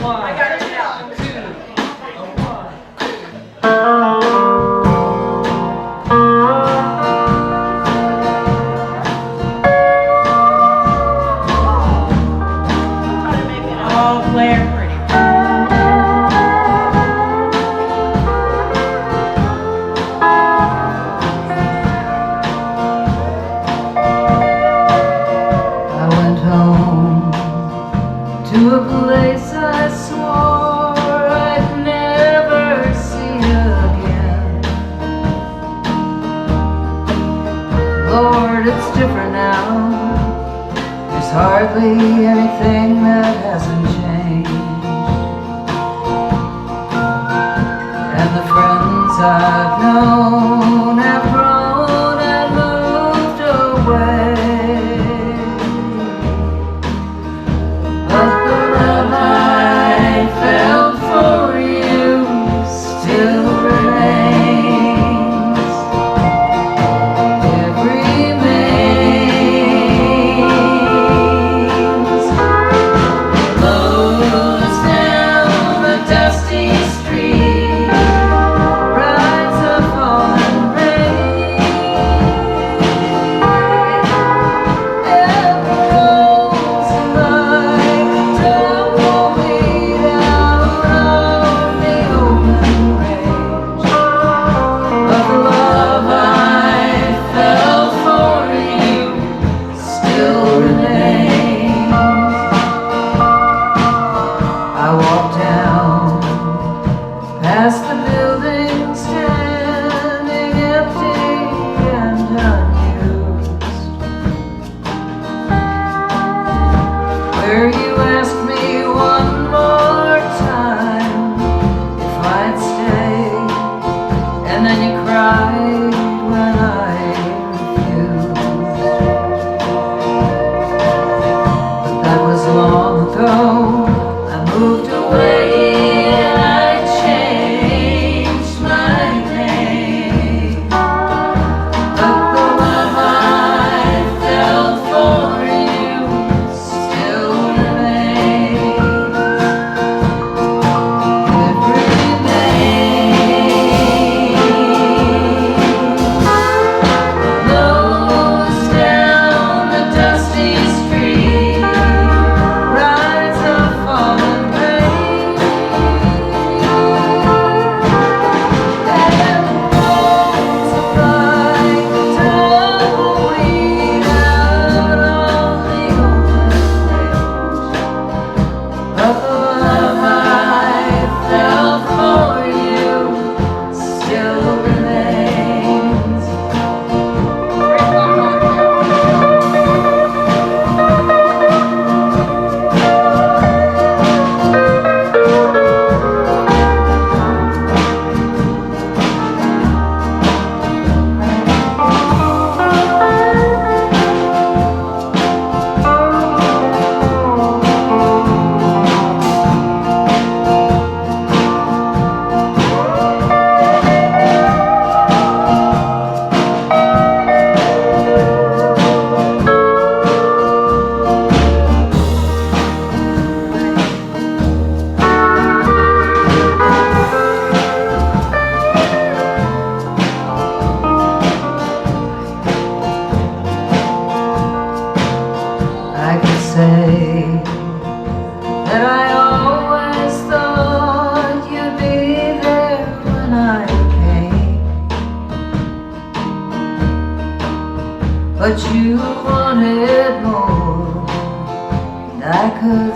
I got it now. Oh, Claire, pretty. I went home to a place I swore I'd never see again. Lord, it's different now. There's hardly anything that hasn't changed. And the friends I've known have grown and moved away. But the love I felt for you still remains. It remains. Flows down the dusty street, rides a falling rain, and rolls like tumbleweed out on the open range. But the love I felt for you still remains. I walked down past the building standing empty and unused, where you asked me one more time if I'd stay, and then you cried when I refused. But that was long ago. I moved away and I changed my name. But the love I felt for you still remains. It remains. Flows down the dusty street, rides a falling rain, and rolls like tumbleweed out on the open range. But the love I felt for you still remains. I could say that I always thought you'd be there when I came, but you wanted more, and I could